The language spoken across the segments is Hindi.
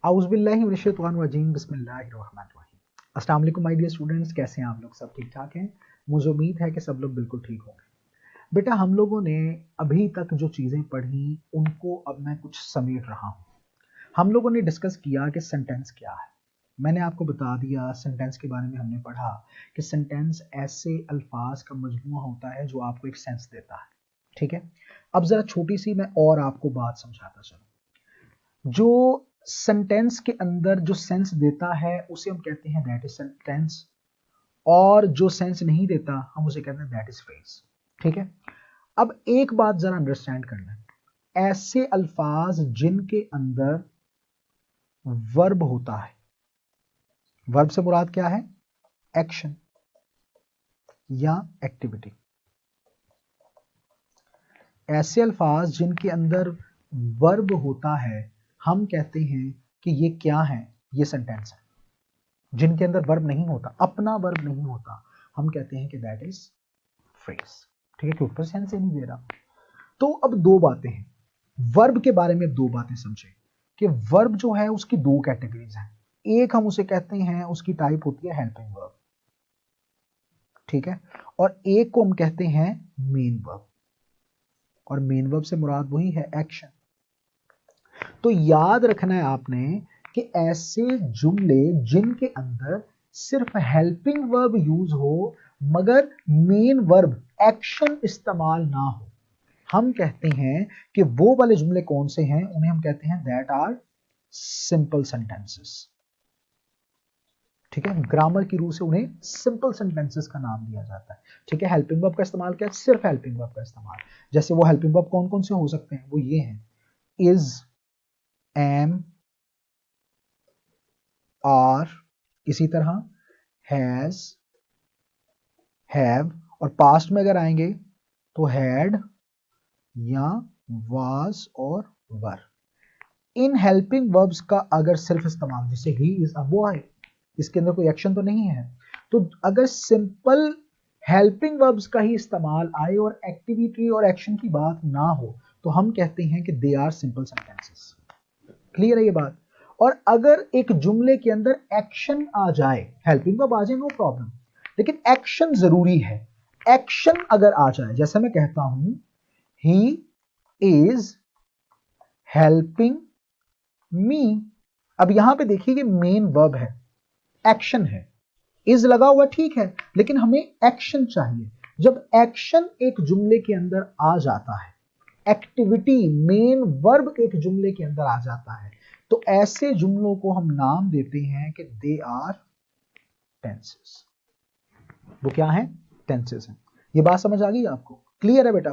औज़ुबिल्लाहि मिनश्शैतानिर्रजीम बिस्मिल्लाहिर्रहमानिर्रहीम। अस्सलाम वालेकुम माय डियर स्टूडेंट्स, कैसे हैं आप लोग? सब ठीक ठाक हैं? मुझे उम्मीद है कि सब लोग बिल्कुल ठीक होंगे। बेटा, हम लोगों ने अभी तक जो चीज़ें पढ़ी उनको अब मैं कुछ समेट रहा हूँ। हम लोगों ने डिस्कस किया कि सेंटेंस क्या है। मैंने आपको बता दिया सेंटेंस के बारे में। हमने पढ़ा कि सेंटेंस ऐसे अल्फाज का मजमूआ होता है जो आपको एक सेंस देता है। ठीक है, अब ज़रा छोटी सी मैं और आपको बात समझाता चलूँ। जो सेंटेंस के अंदर जो सेंस देता है उसे हम कहते हैं दैट इज सेंटेंस, और जो सेंस नहीं देता हम उसे कहते हैं दैट इज फ्रेज। ठीक है, अब एक बात जरा अंडरस्टैंड करना, ऐसे अल्फाज जिनके अंदर वर्ब होता है, वर्ब से मुराद क्या है? एक्शन या एक्टिविटी। ऐसे अल्फाज जिनके अंदर वर्ब होता है हम कहते हैं कि ये क्या है? ये सेंटेंस है। जिनके अंदर वर्ब नहीं होता, अपना वर्ब नहीं होता, हम कहते हैं कि दैट इज फ्रेज। ठीक है, क्योंकि सेंस ही नहीं दे रहा। तो अब दो बातें हैं वर्ब के बारे में, दो बातें समझे कि वर्ब जो है उसकी दो कैटेगरीज हैं। एक हम उसे कहते हैं, उसकी टाइप होती है हेल्पिंग वर्ब, ठीक है, और एक को हम कहते हैं मेन वर्ब, और मेन वर्ब से मुराद वही है एक्शन। तो याद रखना है आपने कि ऐसे जुमले जिनके अंदर सिर्फ हेल्पिंग वर्ब यूज हो मगर मेन वर्ब एक्शन इस्तेमाल ना हो, हम कहते हैं कि वो वाले जुमले कौन से हैं? उन्हें हम कहते हैं दैट आर सिंपल सेंटेंसेस। ठीक है, ग्रामर की रूह से उन्हें सिंपल सेंटेंसेस का नाम दिया जाता है। ठीक है, हेल्पिंग वर्ब का इस्तेमाल क्या है? सिर्फ हेल्पिंग वर्ब का इस्तेमाल। जैसे वो हेल्पिंग वर्ब कौन कौन से हो सकते हैं? वो ये हैं, इज, एम, आर, इसी तरह हैज, हैव, और पास्ट में अगर आएंगे तो हैड या वाज और वर। इन हेल्पिंग वर्ब्स का अगर सिर्फ इस्तेमाल, जैसे ही इज अ बॉय, इसके अंदर कोई एक्शन तो नहीं है, तो अगर सिंपल हेल्पिंग वर्ब्स का ही इस्तेमाल आए और एक्टिविटी और एक्शन की बात ना हो तो हम कहते हैं कि they are simple sentences. Clear है ये बात? और अगर एक जुमले के अंदर एक्शन आ जाए, हेल्पिंग वर्ब आ जाए नो प्रॉब्लम, लेकिन एक्शन जरूरी है। एक्शन अगर आ जाए, जैसे मैं कहता हूं ही इज हेल्पिंग मी, अब यहां पे देखिए कि मेन वर्ब है, एक्शन है, इज लगा हुआ ठीक है, लेकिन हमें एक्शन चाहिए। जब एक्शन एक जुमले के अंदर आ जाता है, एक्टिविटी मेन वर्ब एक जुमले के अंदर आ जाता है, तो ऐसे जुमलों को हम नाम देते हैं कि दे आर टेंसेस। वो क्या है? टेंसेस हैं। ये बात समझ आ गई आपको? क्लियर है बेटा?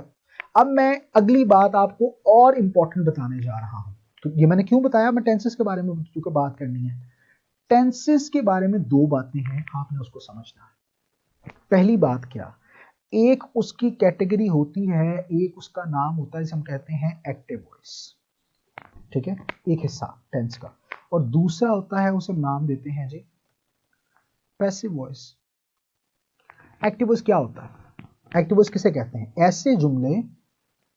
अब मैं अगली बात आपको और इंपॉर्टेंट बताने जा रहा हूं। तो ये मैंने क्यों बताया? मैं टेंसेस के बारे में क्योंकि बात करनी है। टेंसेस के बारे में दो बातें हैं, आपने उसको समझना है। पहली बात क्या? एक उसकी कैटेगरी होती है, एक उसका नाम होता है जिसे हम कहते हैं एक्टिव वॉइस। ठीक है, एक हिस्सा टेंस का, और दूसरा होता है उसे नाम देते हैं जी पैसिव वॉइस। एक्टिव वॉइस क्या होता है? एक्टिव वॉइस किसे कहते हैं? ऐसे जुमले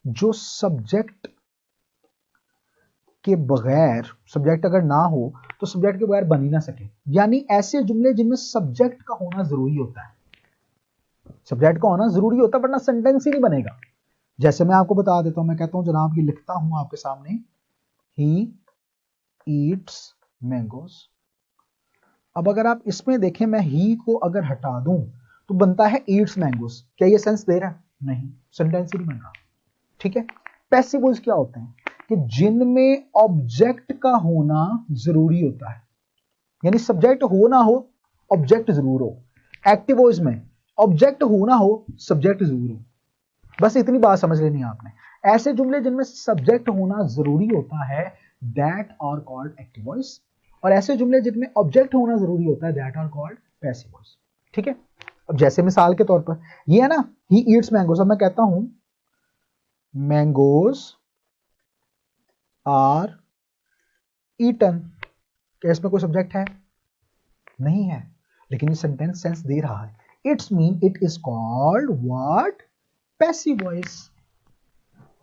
जो सब्जेक्ट के बगैर, सब्जेक्ट अगर ना हो तो सब्जेक्ट के बगैर बन ही ना सके, यानी ऐसे जुमले जिनमें सब्जेक्ट का होना जरूरी होता है। सब्जेक्ट का होना जरूरी होता है वरना सेंटेंस ही नहीं बनेगा। जैसे मैं आपको बता देता हूं, मैं कहता हूं जनाब, ये लिखता हूं आपके सामने, ही ईट्स मैंगोज। अब अगर आप इसमें देखें, मैं ही को अगर हटा दूं तो बनता है ईट्स मैंगोज। क्या ये सेंस दे रहा है? नहीं, सेंटेंस ही नहीं बन रहा। ठीक है, पैसिव वॉइस क्या होते हैं? कि जिनमें ऑब्जेक्ट का होना जरूरी होता है, यानी सब्जेक्ट हो ना हो ऑब्जेक्ट जरूर हो। एक्टिव वॉइस में ऑब्जेक्ट हो ना हो सब्जेक्ट जरूर हो। बस इतनी बात समझ लेनी है आपने। ऐसे जुमले जिनमें सब्जेक्ट होना जरूरी होता है that are called active voice, और ऐसे जुमले जिनमें ऑब्जेक्ट होना जरूरी होता है that are called passive voice. ठीक है, अब जैसे मिसाल के तौर पर ये है ना, ही ईट्स मैंगोज। अब मैं कहता हूं मैंगोज आर ईटन, क्या इसमें कोई सब्जेक्ट है? नहीं है, लेकिन ये सेंटेंस सेंस दे रहा है। It's mean it is called what? Passive voice.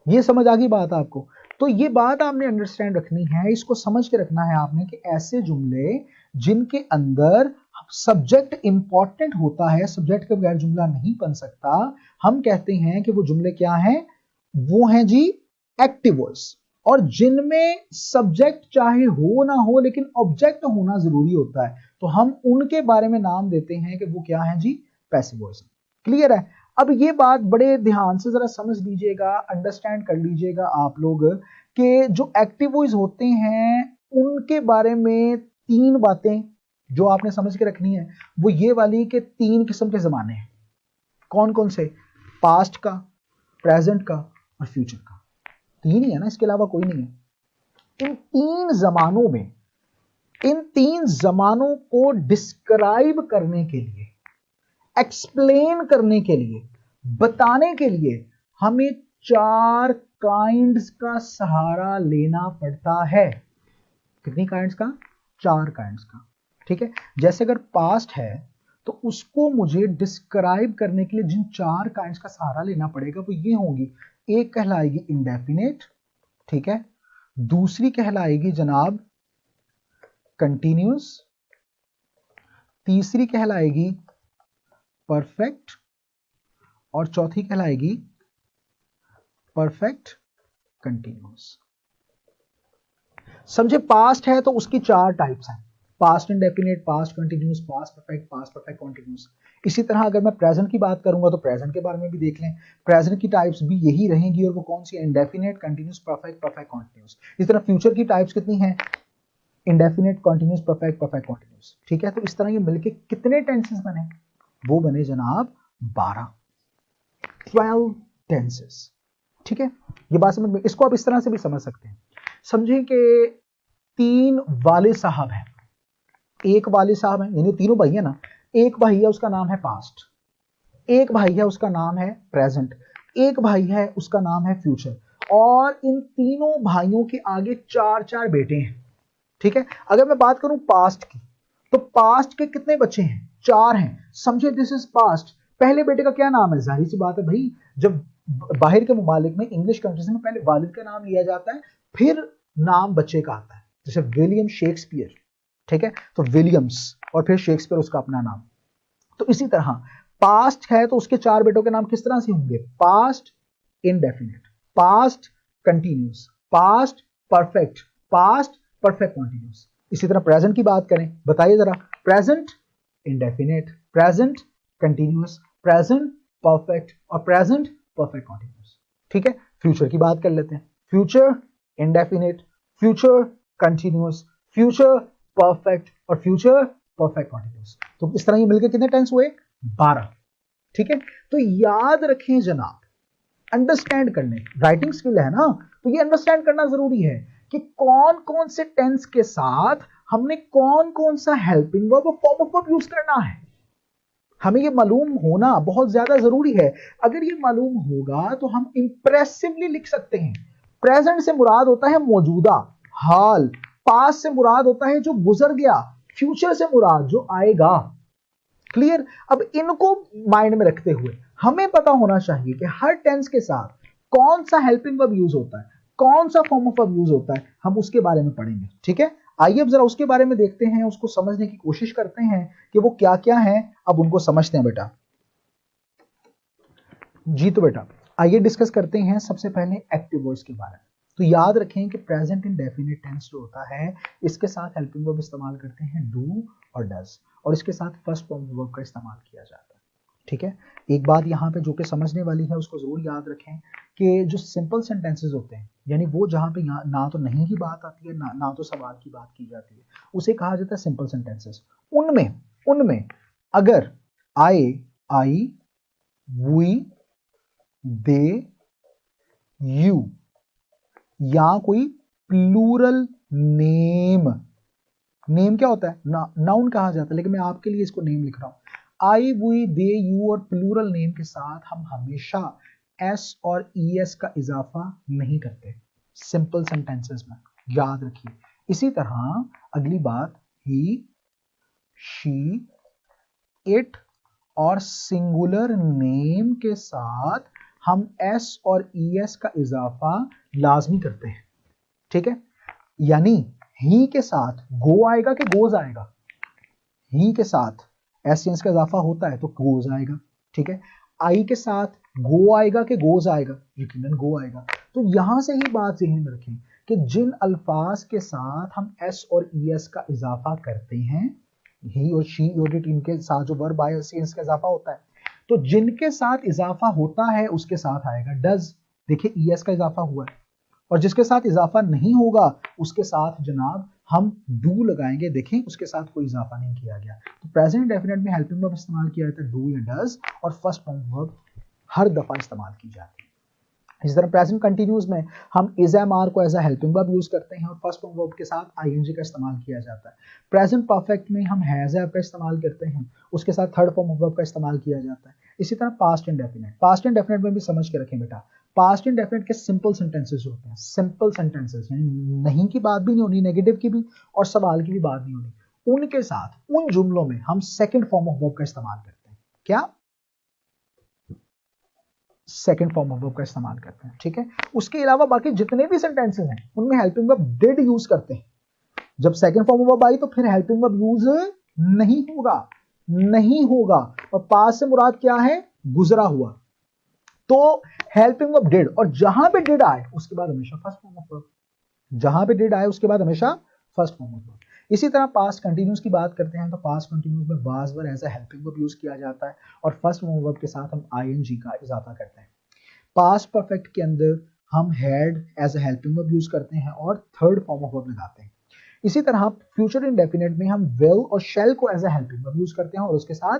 ये समझ आ गई बात आपको? तो ये बात आपने अंडरस्टैंड रखनी है, इसको समझ के रखना है आपने कि ऐसे जुमले जिनके अंदर सब्जेक्ट इंपॉर्टेंट होता है, सब्जेक्ट के बगैर जुमला नहीं बन सकता, हम कहते हैं कि वो जुमले क्या हैं, वो हैं जी एक्टिव वॉइस। और जिनमें सब्जेक्ट चाहे हो ना हो लेकिन ऑब्जेक्ट होना जरूरी होता है, तो हम उनके बारे में नाम देते हैं कि वो क्या है जी, पैसिव वॉइस। क्लियर है? अब ये बात बड़े ध्यान से जरा समझ लीजिएगा, अंडरस्टैंड कर लीजिएगा आप लोग कि जो एक्टिव वॉइस होते हैं उनके बारे में 3 बातें जो आपने समझ के रखनी है, वो ये वाली कि 3 किस्म के जमाने हैं। कौन कौन से? पास्ट का, प्रेजेंट का और फ्यूचर का। 3 ही है ना, इसके अलावा कोई नहीं है। इन 3 जमानों में, इन 3 जमानों को डिस्क्राइब करने के लिए, एक्सप्लेन करने के लिए, बताने के लिए हमें 4 काइंड्स का सहारा लेना पड़ता है। कितनी काइंड्स का? 4 काइंड्स का। ठीक है? जैसे अगर पास्ट है तो उसको मुझे डिस्क्राइब करने के लिए जिन 4 काइंड्स का सहारा लेना पड़ेगा वो ये होंगी। एक कहलाएगी इंडेफिनेट, ठीक है, दूसरी कहलाएगी जनाब कंटिन्यूस, तीसरी कहलाएगी परफेक्ट और चौथी कहलाएगी परफेक्ट कंटिन्यूस। समझे? पास्ट है तो उसकी 4 टाइप्स हैं, past indefinite, past continuous, past perfect continuous. इसी तरह अगर मैं प्रेजेंट की बात करूंगा तो प्रेजेंट के बारे में भी देख लें, प्रेजेंट की टाइप्स भी यही रहेंगी और वो कौन सी है? Indefinite, continuous, perfect continuous. इस तरह फ्यूचर की टाइप्स कितनी हैं? Indefinite, continuous, perfect continuous. ठीक है? तो इस तरह ये मिलके कितने टेंसेस बने? वो बने जनाब 12 टेंसेस। ठीक है? ये बात समझ में, इसको आप इस तरह से भी समझ सकते हैं। समझें कि 3 वाले साहब हैं, एक वाले साहब हैं, यानी तीनों भाई है ना, एक भाई है उसका नाम है पास्ट, एक भाई है उसका नाम है प्रेजेंट, एक भाई है उसका नाम है फ्यूचर, और इन तीनों भाइयों के आगे 4 बेटे हैं। ठीक है? अगर मैं बात करूं पास्ट की, तो पास्ट के कितने बच्चे हैं? 4 हैं। समझे? This is past. पहले बेटे का क्या नाम है? जाहिर सी बात है भाई, जब बाहर के मुमालिक में, इंग्लिश कंट्रीज में पहले वालिद का नाम लिया जाता है, फिर नाम बच्चे का आता है। जैसे विलियम शेक्सपियर, ठीक है, तो विलियम्स, और फिर शेक्सपियर उसका अपना नाम। तो इसी तरह पास्ट है तो उसके 4 बेटों के नाम किस तरह से होंगे? Past indefinite, past continuous, past perfect, past perfect continuous. इसी तरह प्रेजेंट की बात करें, बताइए जरा, present indefinite, present continuous, present perfect और प्रेजेंट परफेक्ट कंटिन्यूस। ठीक है? फ्यूचर की बात कर लेते हैं, future indefinite, future continuous, future perfect और फ्यूचर परफेक्ट कंटिन्यूस। तो इस तरह ये मिलकर कितने टेंस हुए? 12। ठीक है? तो याद रखें जनाब, अंडरस्टैंड करने, राइटिंग स्किल है ना, तो ये अंडरस्टैंड करना जरूरी है कि कौन कौन से टेंस के साथ हमने कौन कौन सा हेल्पिंग वर्ब और फॉर्म ऑफ वर्ब यूज करना है। हमें ये मालूम होना बहुत ज्यादा जरूरी है। अगर ये मालूम होगा तो हम इंप्रेसिवली लिख सकते हैं। प्रेजेंट से मुराद होता है मौजूदा हाल, पास्ट से मुराद होता है जो गुजर गया, फ्यूचर से मुराद जो आएगा। क्लियर? अब इनको माइंड में रखते हुए हमें पता होना चाहिए कि हर टेंस के साथ कौन सा हेल्पिंग वर्ब यूज होता है, कौन सा फॉर्म ऑफ वर्ब यूज होता है, हम उसके बारे में पढ़ेंगे। ठीक है? आइए अब जरा उसके बारे में देखते हैं, उसको समझने की कोशिश करते हैं कि वो क्या क्या है। अब उनको समझते हैं बेटा जी। तो बेटा आइए डिस्कस करते हैं सबसे पहले एक्टिव वॉइस के बारे में। तो याद रखें कि प्रेजेंट इंडेफिनिट टेंस जो होता है, इसके साथ हेल्पिंग वर्ब इस्तेमाल करते हैं डू और डज, और इसके साथ फर्स्ट फॉर्म वर्ब का इस्तेमाल किया जाता है। ठीक है? एक बात यहाँ पे जो कि समझने वाली है, उसको जरूर याद रखें कि जो सिंपल सेंटेंसेस होते हैं, यानी वो जहाँ पे ना तो नहीं की बात आती है, ना तो सवाल की बात की जाती है, उसे कहा जाता है सिंपल सेंटेंसेस। उनमें अगर आए, आई, वी, दे, यू, या कोई प्लूरल नेम, नेम क्या होता है? नाउन कहा जाता है, लेकिन मैं आपके लिए इसको नेम लिख रहा हूं। आई, वी, दे, यू और प्लूरल नेम के साथ हम हमेशा एस और ईएस का इजाफा नहीं करते सिंपल सेंटेंसेस में, याद रखिए। इसी तरह अगली बात, ही, शी, इट और सिंगुलर नेम के साथ हम एस और ईएस का इजाफा लाजमी करते हैं। ठीक है, यानी ही के साथ गो आएगा कि गोज आएगा, ही के साथ एस टेंस का इजाफा होता है तो गोज आएगा, ठीक है। आई के साथ गो आएगा कि गोज आएगा, यकीनन गो आएगा। तो यहां से ही बात ज़हन में रखें कि जिन अल्फाज के साथ हम एस और ई एस का इजाफा करते हैं, ही और शी और इट, इनके साथ जो वर्ब आई एस का इजाफा होता है, तो जिनके साथ इजाफा होता है उसके साथ आएगा डज, देखिए ई एस का इजाफा हुआ है, और जिसके साथ इजाफा नहीं होगा उसके साथ जनाब हम डू लगाएंगे, देखें उसके साथ कोई इजाफा नहीं किया गया। तो प्रेजेंट डेफिनेट में हेल्पिंग वर्ब इस्तेमाल किया जाता है डू या डज, और फर्स्ट फॉर्म वर्ब हर दफा इस्तेमाल की जाती है। इसी तरह प्रेजेंट कंटिन्यूस में हम इज एम आर को as a helping verb use करते हैं और फर्स्ट फॉर्म वर्ब के साथ आईएनजी का इस्तेमाल किया जाता है। प्रेजेंट परफेक्ट में हम हैज हैव का इस्तेमाल करते हैं, उसके साथ थर्ड फॉर्म वर्ब का इस्तेमाल किया जाता है। इसी तरह पास्ट इंडेफिनिट, पास्ट इंडेफिनिट में भी समझ के रखें बेटा, पास्ट इंडेफिनिट के सिंपल सेंटेंसेस होते हैं, सिंपल सेंटेंसेस, यानी नहीं की बात भी नहीं होनी, नेगेटिव की भी और सवाल की भी बात नहीं होनी, उनके साथ उन जुमलों में हम सेकंड फॉर्म ऑफ वर्ब का इस्तेमाल करते हैं। क्या? सेकंड फॉर्म ऑफ वर्ब का इस्तेमाल करते हैं, ठीक है। उसके अलावा बाकी जितने भी सेंटेंसेस हैं उनमें हेल्पिंग वर्ब डिड यूज करते हैं। जब second form of verb I तो फिर हेल्पिंग वर्ब यूज नहीं होगा, नहीं होगा। और पास से मुराद क्या है? गुजरा हुआ। तो हेल्पिंग वर्ब डिड, और जहां पे डिड आए उसके बाद हमेशा फर्स्ट फॉर्म ऑफ वर्ब, जहां पे डिड आए उसके बाद हमेशा फर्स्ट फॉर्म ऑफ वर्ब। इसी तरह पास्ट कंटिन्यूस की बात करते हैं तो पास्ट कंटिन्यूस में was were as a helping verb use किया जाता है और फर्स्ट फॉर्म ऑफ वर्ब के साथ हम आईएनजी का इजाफा करते हैं। पास्ट परफेक्ट के अंदर हम had as a helping verb use करते हैं और थर्ड फॉर्म ऑफ वर्ब लगाते हैं। इसी तरह फ्यूचर इंडेफिनिट में हम विल और शैल को as a helping verb use करते हैं और उसके साथ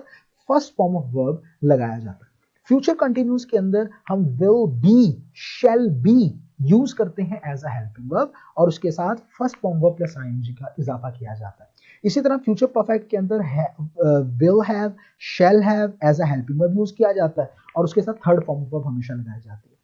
फर्स्ट फॉर्म ऑफ वर्ब लगाया जाता है। फ्यूचर कंटिन्यूस के अंदर हम will be, shall be use करते हैं एज अ हेल्पिंग वर्ब और उसके साथ first form verb plus ING का इजाफा किया जाता है। इसी तरह फ्यूचर परफेक्ट के अंदर will have, shall have as a helping verb use किया जाता है और उसके साथ थर्ड फॉर्म ऑफ वर्ब हमेशा लगाई जाती है।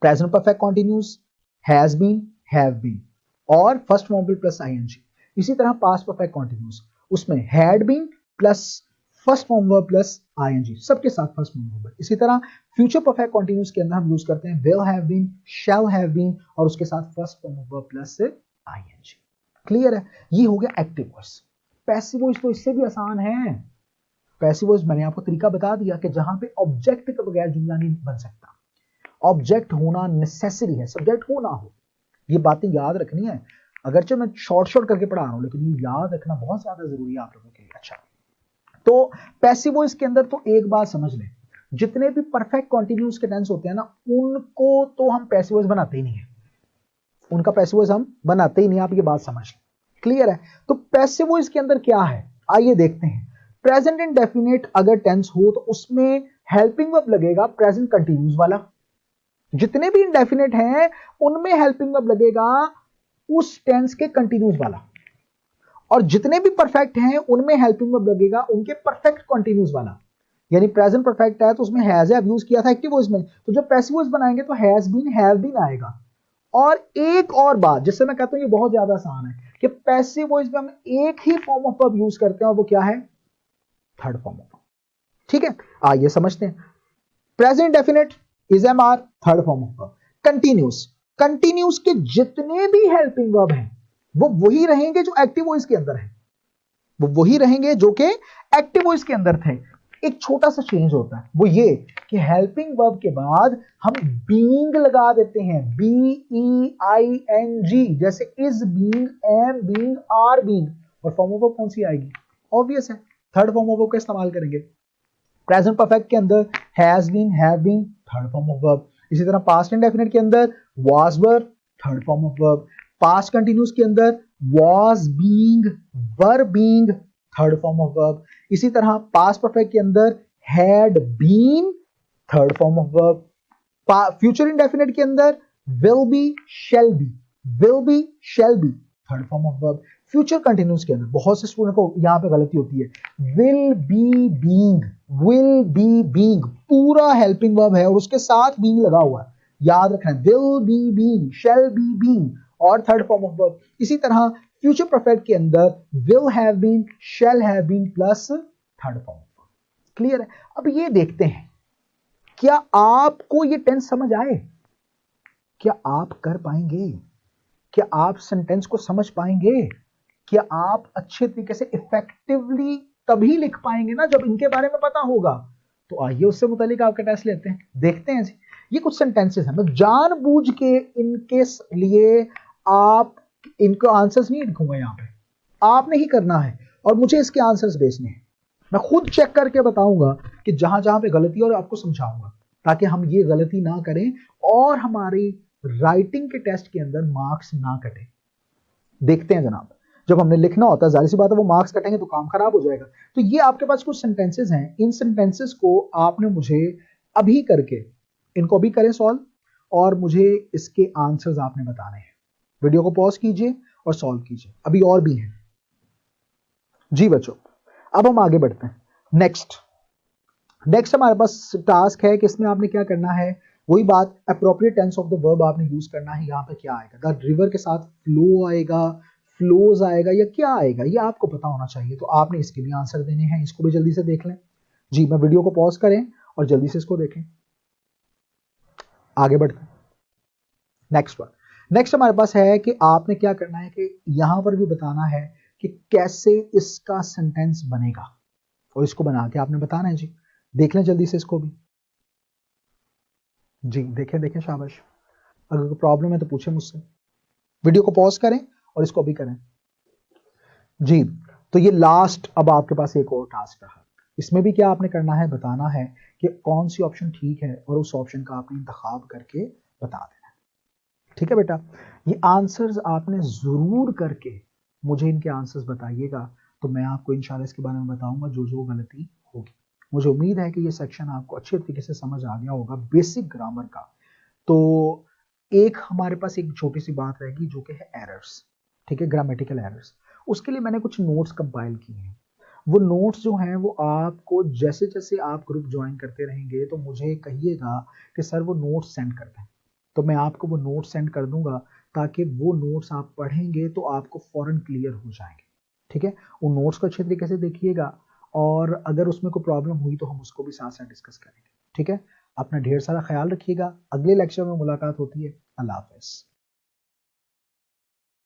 Present perfect continuous has been, have been और first form verb plus ING. इसी तरह पास्ट परफेक्ट कंटिन्यूस, उसमें had been plus first form verb plus ING, सबके साथ फर्स्ट फॉर्म वर्ब। इसी तरह फ्यूचर परफेक्ट कंटिन्यूस के अंदर हम यूज करते हैं will have been, shall have been और उसके साथ first form verb plus ING. Clear है? ये हो गया एक्टिव वॉइस। पैसिव वॉइस तो इससे भी आसान है। पैसिव वॉइस मैंने आपको तरीका बता दिया कि जहां पे ऑब्जेक्ट के बगैर जुमला नहीं बन सकता, ऑब्जेक्ट होना नेसेसरी है, सब्जेक्ट हो ना हो, ये बातें याद रखनी है। अगरचे मैं शॉर्ट करके पढ़ा रहा हूं लेकिन ये याद रखना बहुत ज्यादा जरूरी है आप लोगों के लिए। अच्छा, तो पैसिव वॉइस के अंदर तो एक बात समझ लें, जितने भी परफेक्ट कॉन्टिन्यूस के टेंस होते हैं ना उनको तो हम पैसिव वॉइस बनाते ही नहीं है, उनका पैसिव वॉइस हम बनाते ही नहीं, आप ये बात समझ लें। क्लियर है? तो पैसिव वॉइस के अंदर क्या है आइए देखते हैं। प्रेजेंट इंडेफिनिट अगर टेंस हो तो उसमें हेल्पिंग वर्ब लगेगा प्रेजेंट कंटिन्यूस वाला, जितने भी इंडेफिनिट हैं उनमें हेल्पिंग वर्ब लगेगा उस टेंस के कंटिन्यूस वाला, और जितने भी परफेक्ट हैं उनमें हेल्पिंग वर्ब लगेगा उनके परफेक्ट कंटिन्यूस वाला। यानी प्रेजेंट परफेक्ट है तो उसमें हैज हैव यूज किया था एक्टिव वॉइस में, तो जब पैसिव वॉइस बनाएंगे तो हैज बीन, हैव बीन आएगा। और एक और बात जिससे मैं कहता हूं ये बहुत ज्यादा आसान है कि पैसिव वॉइस में हम एक ही फॉर्म ऑफ वर्ब यूज करते हैं और वो क्या है? Third form of verb. ठीक है, आइए समझते हैं। Present definite, is am are, third form of verb. Continuous, continuous के जितने भी हेल्पिंग वर्ब हैं वो वही रहेंगे जो एक्टिव वॉइस के अंदर है, वो वही रहेंगे जो कि एक्टिव वॉइस के अंदर थे। एक छोटा सा चेंज होता है, वो ये कि हेल्पिंग वर्ब के बाद हम बीइंग लगा देते हैं, BEING, जैसे is being, am being, are being. और फॉर्म ऑफ वर्ब कौन सी आएगी? ऑब्वियस है, थर्ड फॉर्म ऑफ वर्ब का इस्तेमाल करेंगे। प्रेजेंट परफेक्ट के अंदर has been, have been, third form of verb. इसी तरह पास्ट इंडेफिनिट के अंदर was were, third form of verb. Past continuous के अंदर was being, were being, third form of verb. इसी तरह पास्ट परफेक्ट के अंदर had been, third form of verb. Future indefinite के अंदर will be, shall be, will be, shall be, third form of verb. Future continuous के अंदर बहुत से स्टूडेंट को यहां पे गलती होती है, will be being, will be being पूरा हेल्पिंग वर्ब है और उसके साथ बीइंग लगा हुआ है, याद रखना है, will be being, shall be being और थर्ड फॉर्म ऑफ वर्ब। इसी तरह फ्यूचर परफेक्ट के अंदर will have been, shall have been plus third form of verb. Clear है? अब ये देखते हैं क्या आपको ये टेंस समझ आए, क्या आप कर पाएंगे, कि आप सेंटेंस को समझ पाएंगे, कि आप अच्छे तरीके से इफेक्टिवली तभी लिख पाएंगे ना जब इनके बारे में पता होगा। तो आइए उससे मुतालिक आपका टेस्ट लेते हैं, देखते हैं जी। ये कुछ सेंटेंसेस हैं, मैं जानबूझ के इनके लिए आप इनको आंसर्स नहीं लिखूंगा, यहाँ पे आपने ही करना है और मुझे इसके आंसर्स भेजने हैं। मैं खुद चेक करके बताऊंगा कि जहां जहां पे गलती और आपको समझाऊंगा, ताकि हम ये गलती ना करें और हमारी राइटिंग के टेस्ट के अंदर मार्क्स ना कटे। देखते हैं जनाब, जब हमने लिखना होता है जाहिर सी बात है वो मार्क्स कटेंगे तो काम खराब हो जाएगा। तो ये आपके पास कुछ सेंटेंसेस हैं, इन सेंटेंसेस को आपने मुझे अभी करके इनको अभी करें सॉल्व, और मुझे इसके आंसर्स आपने बताने हैं। वीडियो को पॉज कीजिए और सॉल्व कीजिए, अभी और भी हैं जी बच्चों। अब हम आगे बढ़ते हैं। नेक्स्ट हमारे पास टास्क है कि इसमें आपने क्या करना है, वही बात, appropriate tense of the verb आपने यूज करना है। यहाँ पे क्या आएगा, द रिवर के साथ फ्लो आएगा, फ्लोज आएगा, या क्या आएगा, ये आपको पता होना चाहिए। तो आपने इसके भी आंसर देने हैं, इसको भी जल्दी से देख लें जी। मैं वीडियो को पॉज करें और जल्दी से इसको देखें, आगे बढ़ते हैं। नेक्स्ट हमारे पास है कि आपने क्या करना है कि यहां पर भी बताना है कि कैसे इसका सेंटेंस बनेगा, और इसको बना के आपने बताना है जी। देख लें जल्दी से इसको भी जी, देखें शाबाश। अगर कोई प्रॉब्लम है तो पूछें मुझसे। वीडियो को पॉज करें और इसको भी करें जी। तो ये लास्ट, अब आपके पास एक और टास्क रहा। इसमें भी क्या आपने करना है, बताना है कि कौन सी ऑप्शन ठीक है और उस ऑप्शन का आपने इंतखाब करके बता देना है। ठीक है बेटा, ये आंसर्स आपने जरूर करके मुझे इनके आंसर्स बताइएगा, तो मैं आपको इंशाल्लाह इसके बारे में बताऊंगा जो जो गलती होगी। मुझे उम्मीद है कि ये सेक्शन आपको अच्छे तरीके से समझ आ गया होगा, बेसिक ग्रामर का। तो एक हमारे पास एक छोटी सी बात रहेगी जो कि है एरर्स, ठीक है, ग्रामेटिकल एरर्स। उसके लिए मैंने कुछ नोट्स कंपाइल किए हैं। वो नोट्स जो हैं वो आपको जैसे जैसे आप ग्रुप ज्वाइन करते रहेंगे तो मुझे कहिएगा कि सर वो नोट्स सेंड कर दें, तो मैं आपको वो नोट्स सेंड कर दूंगा, ताकि वो नोट्स आप पढ़ेंगे तो आपको फौरन क्लियर हो जाएंगे। ठीक है, उन नोट्स को अच्छे तरीके से देखिएगा, और अगर उसमें कोई प्रॉब्लम हुई तो हम उसको भी साथ साथ डिस्कस करेंगे। ठीक है, अपना ढेर सारा ख्याल रखिएगा। अगले लेक्चर में मुलाकात होती है। अल्लाह हाफ़िज़।